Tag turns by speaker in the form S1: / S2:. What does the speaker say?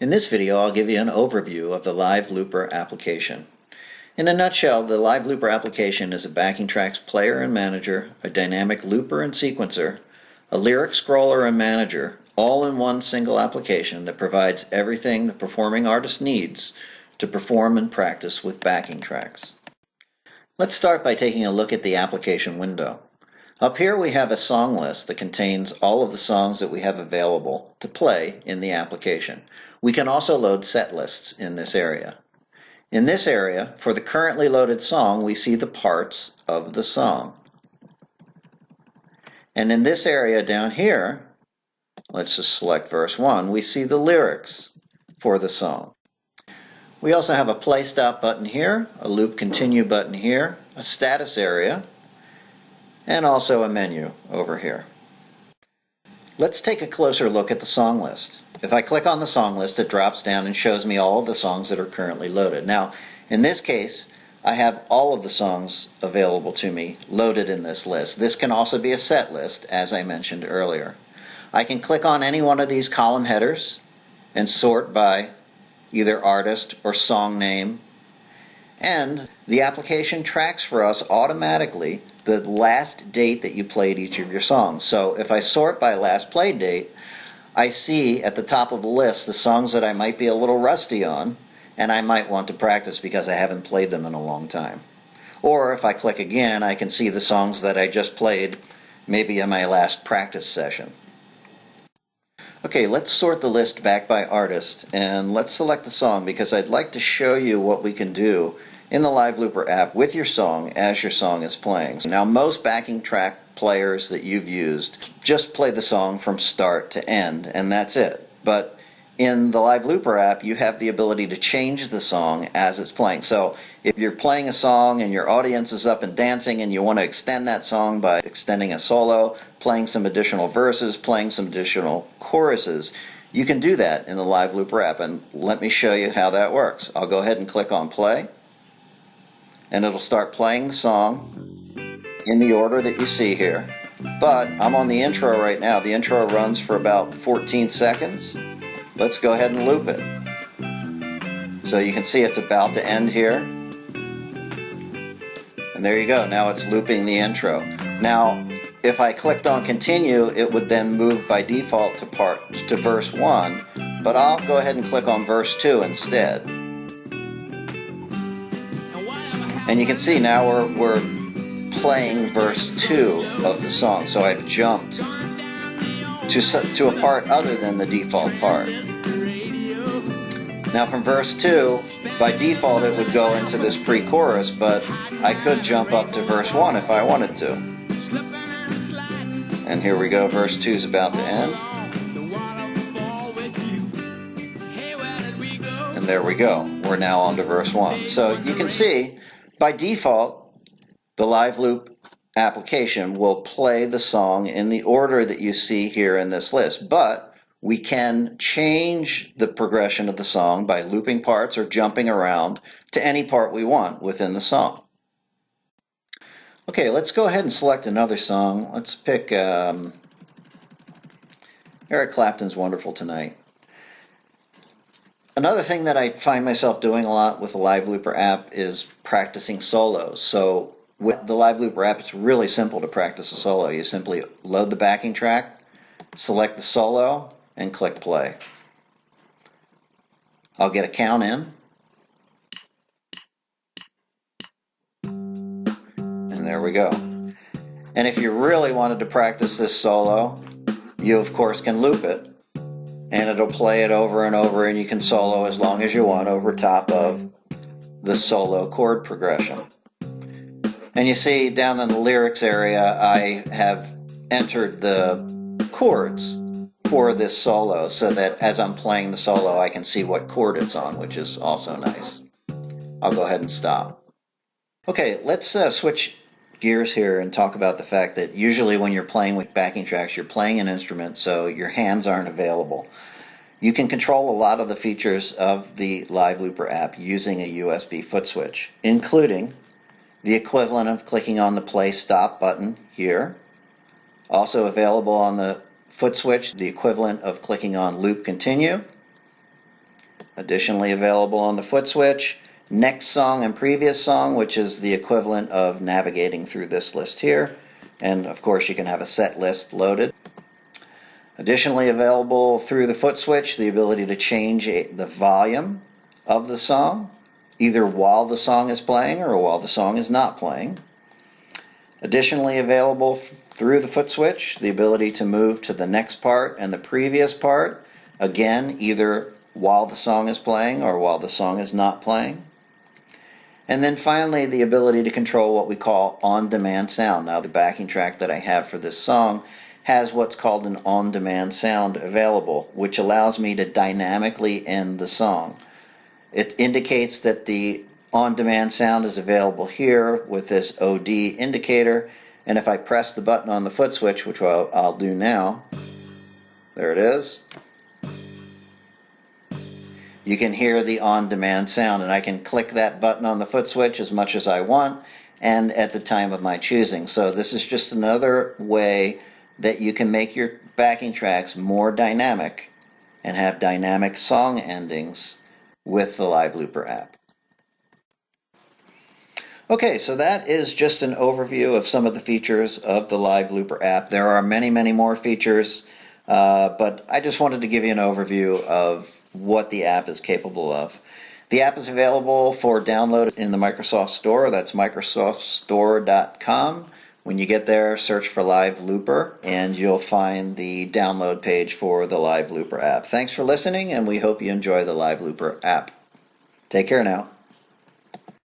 S1: In this video, I'll give you an overview of the Live Looper application. In a nutshell, the Live Looper application is a backing tracks player and manager, a dynamic looper and sequencer, a lyric scroller and manager, all in one single application that provides everything the performing artist needs to perform and practice with backing tracks. Let's start by taking a look at the application window. Up here we have a song list that contains all of the songs that we have available to play in the application. We can also load set lists in this area. In this area, for the currently loaded song, we see the parts of the song. And in this area down here, let's just select verse 1, we see the lyrics for the song. We also have a play stop button here, a loop continue button here, a status area, and also a menu over here. Let's take a closer look at the song list. If I click on the song list, it drops down and shows me all of the songs that are currently loaded. Now, in this case, I have all of the songs available to me loaded in this list. This can also be a set list, as I mentioned earlier. I can click on any one of these column headers and sort by either artist or song name, and the application tracks for us automatically the last date that you played each of your songs. So if I sort by last played date, I see at the top of the list the songs that I might be a little rusty on and I might want to practice because I haven't played them in a long time. Or if I click again, I can see the songs that I just played maybe in my last practice session. Okay, let's sort the list back by artist and let's select the song because I'd like to show you what we can do in the Live Looper app with your song as your song is playing. Now, most backing track players that you've used just play the song from start to end and that's it. But in the Live Looper app, you have the ability to change the song as it's playing. So if you're playing a song and your audience is up and dancing and you want to extend that song by extending a solo, playing some additional verses, playing some additional choruses, you can do that in the Live Looper app. And let me show you how that works. I'll go ahead and click on play, and it'll start playing the song in the order that you see here. But I'm on the intro right now. The intro runs for about 14 seconds. Let's go ahead and loop it. So you can see it's about to end here. And there you go. Now it's looping the intro. Now, if I clicked on continue, it would then move by default to verse 1, but I'll go ahead and click on verse 2 instead. And you can see now we're playing verse 2 of the song. So I've jumped to a part other than the default part. Now from verse 2, by default it would go into this pre-chorus, but I could jump up to verse 1 if I wanted to. And here we go, verse 2 is about to end. And there we go, we're now on to verse 1. So you can see, by default, the Live Loop application will play the song in the order that you see here in this list, but we can change the progression of the song by looping parts or jumping around to any part we want within the song. Okay, let's go ahead and select another song. Let's pick Eric Clapton's Wonderful Tonight. Another thing that I find myself doing a lot with the Live Looper app is practicing solos. So with the Live Looper app, it's really simple to practice a solo. You simply load the backing track, select the solo, and click play. I'll get a count in. And there we go. And if you really wanted to practice this solo, you of course can loop it. And it'll play it over and over, and you can solo as long as you want over top of the solo chord progression. And you see down in the lyrics area, I have entered the chords for this solo so that as I'm playing the solo, I can see what chord it's on, which is also nice. I'll go ahead and stop. Okay, let's switch gears here and talk about the fact that usually when you're playing with backing tracks, you're playing an instrument, so your hands aren't available. You can control a lot of the features of the Live Looper app using a USB foot switch, including the equivalent of clicking on the play stop button here. Also available on the foot switch, the equivalent of clicking on loop continue, Additionally available on the foot switch, next song and previous song, which is the equivalent of navigating through this list here. And of course you can have a set list loaded. Additionally available through the foot switch, the ability to change the volume of the song, either while the song is playing or while the song is not playing. Additionally available through the foot switch, the ability to move to the next part and the previous part, again either while the song is playing or while the song is not playing. And then finally the ability to control what we call on-demand sound. Now the backing track that I have for this song has what's called an on-demand sound available, which allows me to dynamically end the song. It indicates that the on-demand sound is available here with this OD indicator, and if I press the button on the foot switch, which I'll do now, there it is, you can hear the on-demand sound, and I can click that button on the foot switch as much as I want and at the time of my choosing. So this is just another way that you can make your backing tracks more dynamic and have dynamic song endings with the Live Looper app. Okay, so that is just an overview of some of the features of the Live Looper app. There are many, many more features, but I just wanted to give you an overview of what the app is capable of. The app is available for download in the Microsoft Store. That's microsoftstore.com. When you get there, search for Live Looper, and you'll find the download page for the Live Looper app. Thanks for listening, and we hope you enjoy the Live Looper app. Take care now.